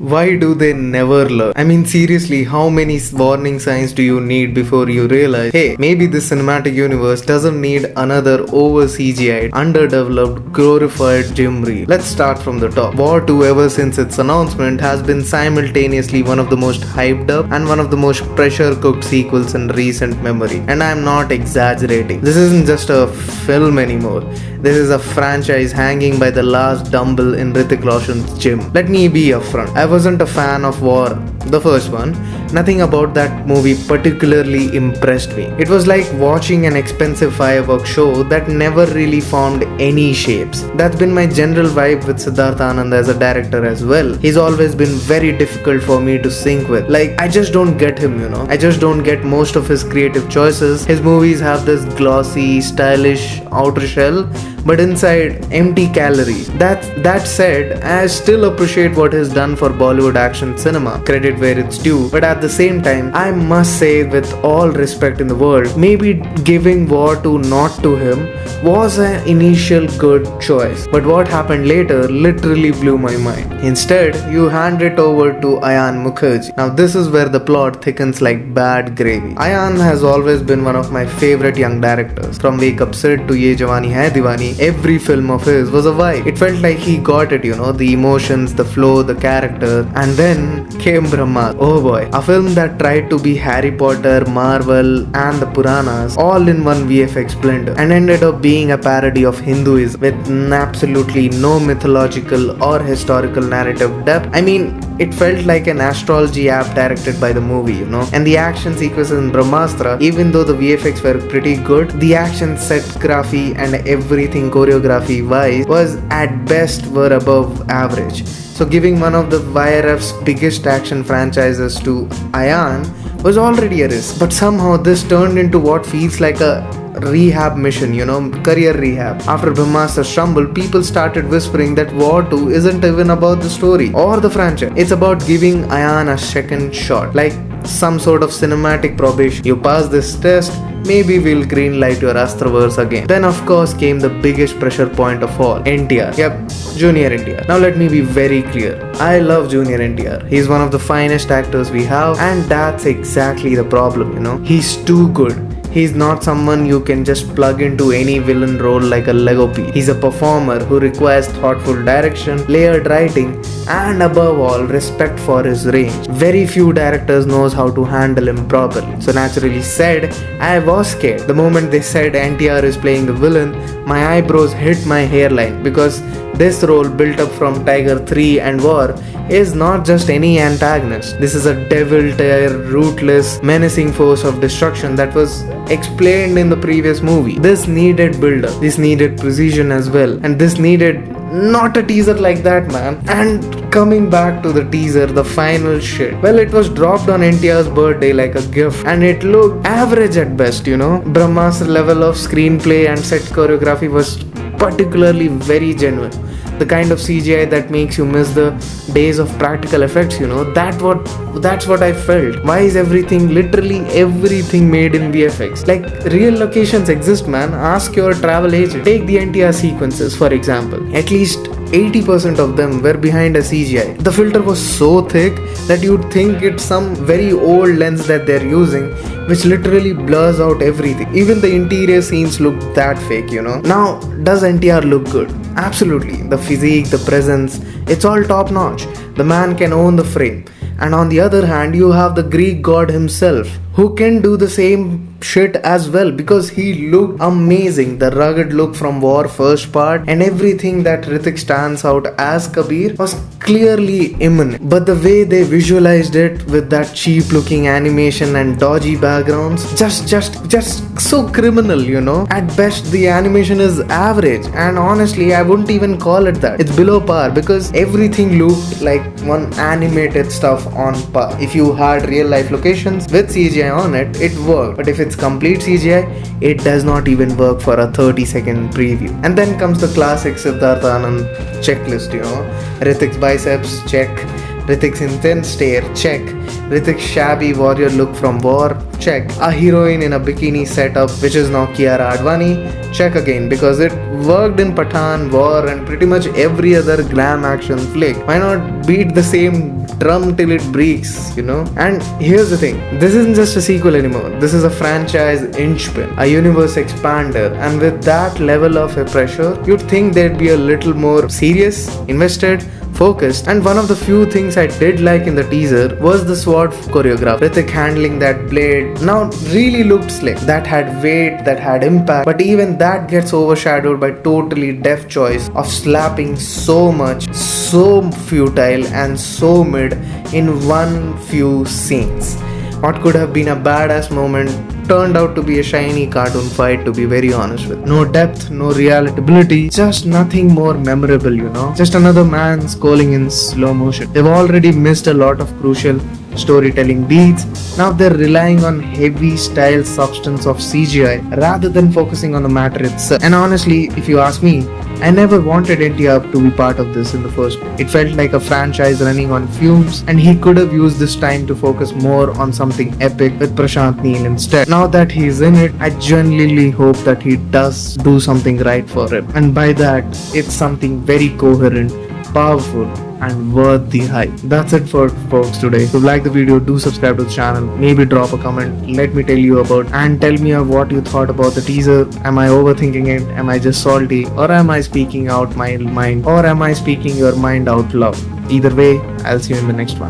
Why do they never learn? I mean, seriously, how many warning signs do you need before you realize, hey, maybe this cinematic universe doesn't need another over CGI'd, underdeveloped, glorified gym reel? Let's start from the top. War 2, ever since its announcement, has been simultaneously one of the most hyped up and one of the most pressure cooked sequels in recent memory. And I'm not exaggerating. This isn't just a film anymore. This is a franchise hanging by the last dumbbell in Hrithik Roshan's gym. Let me be upfront. I wasn't a fan of War, the first one. Nothing about that movie particularly impressed me. It was like watching an expensive fireworks show that never really formed any shapes. That's been my general vibe with Siddharth Anand as a director as well. He's always been very difficult for me to sync with. Like, I just don't get him, I just don't get most of his creative choices. His movies have this glossy, stylish outer shell, but inside, empty calories. That said, I still appreciate what he's done for Bollywood action cinema. Credit where it's due. But at the same time, I must say, with all respect in the world, maybe giving War 2 not to him was an initial good choice. But what happened later literally blew my mind. Instead, you hand it over to Ayan Mukerji. Now this is where the plot thickens like bad gravy. Ayan has always been one of my favorite young directors. From Wake Up Sid to Ye Jawani Hai Diwani, every film of his was a vibe. It felt like he got it, the emotions, the flow, the character. And then came Brahmāstra. Oh boy, a film that tried to be Harry Potter, Marvel and the Puranas all in one VFX blender and ended up being a parody of Hinduism with absolutely no mythological or historical narrative depth. I mean, it felt like an astrology app directed by the movie, And the action sequences in Brahmāstra, even though the VFX were pretty good, the action set graphy and everything choreography wise was at best were above average. So giving one of the YRF's biggest action franchises to Ayan was already a risk. But somehow this turned into what feels like a rehab mission, career rehab. After Brahmāstra stumble, people started whispering that War 2 isn't even about the story or the franchise. It's about giving Ayan a second shot, like some sort of cinematic probation. You pass this test, maybe we'll greenlight your Astroverse again. Then of course came the biggest pressure point of all, NTR. Yep, Junior NTR. Now let me be very clear. I love Junior NTR. He's one of the finest actors we have, and that's exactly the problem, He's too good. He's not someone you can just plug into any villain role like a Lego piece. He's a performer who requires thoughtful direction, layered writing, and above all, respect for his range. Very few directors knows how to handle him properly. So naturally said, I was scared. The moment they said NTR is playing the villain, my eyebrows hit my hairline, because this role, built up from Tiger 3 and War, is not just any antagonist. This is a devil-tier, ruthless, menacing force of destruction that was explained in the previous movie. This needed build-up, this needed precision as well, and this needed not a teaser like that, man. And coming back to the teaser, the final shit. Well, it was dropped on NTR's birthday like a gift, and it looked average at best, Brahmāstra-level of screenplay and set choreography was particularly very genuine. The kind of CGI that makes you miss the days of practical effects, that's what I felt. Why is literally everything made in VFX? Like, real locations exist, man. Ask your travel agent. Take the NTR sequences, for example. At least 80% of them were behind a CGI. The filter was so thick that you'd think it's some very old lens that they're using, which literally blurs out everything. Even the interior scenes look that fake, Now, does NTR look good? Absolutely. The physique, the presence, it's all top notch. The man can own the frame. And on the other hand, you have the Greek god himself, who can do the same shit as well, because he looked amazing. The rugged look from War first part and everything that Hrithik stands out as Kabir was clearly imminent. But the way they visualized it with that cheap looking animation and dodgy backgrounds, just so criminal, At best, the animation is average, and honestly, I wouldn't even call it that. It's below par, because everything looked like one animated stuff on par. If you had real life locations with CGI on it, it worked. But if it's complete CGI, it does not even work for a 30-second preview. And then comes the classic Siddharth Anand checklist, Hrithik's biceps, check. Hrithik's intense stare, check. Hrithik's shabby warrior look from War, check. A heroine in a bikini setup, which is now Kiara Advani, check again, because it worked in Pathaan, War, and pretty much every other glam action flick. Why not beat the same drum till it breaks, you know. And here's the thing, this isn't just a sequel anymore. This is a franchise inchpin, a universe expander, and with that level of pressure, you'd think they'd be a little more serious, invested, focused. And one of the few things I did like in the teaser was the sword choreography. Hrithik handling that blade now really looked slick. That had weight, that had impact, but even that gets overshadowed by totally deft choice of slapping so much, so futile and so mid in one few scenes. What could have been a badass moment turned out to be a shiny cartoon fight, to be very honest with. No depth, no realitability, just nothing more memorable, you know. Just another man scrolling in slow motion. They've already missed a lot of crucial storytelling beats. Now they're relying on heavy style substance of CGI rather than focusing on the matter itself. And honestly, if you ask me, I never wanted NTR to be part of this in the first place. It felt like a franchise running on fumes, and he could have used this time to focus more on something epic with Prashant Neel instead. Now that he's in it, I genuinely hope that he does do something right for him. And by that, it's something very coherent, powerful, and worth the hype. That's it for folks today. If you like the video, do subscribe to the channel. Maybe drop a comment. Let me tell you about and tell me what you thought about the teaser. Am I overthinking it? Am I just salty? Or am I speaking out my mind? Or am I speaking your mind out loud? Either way, I'll see you in the next one.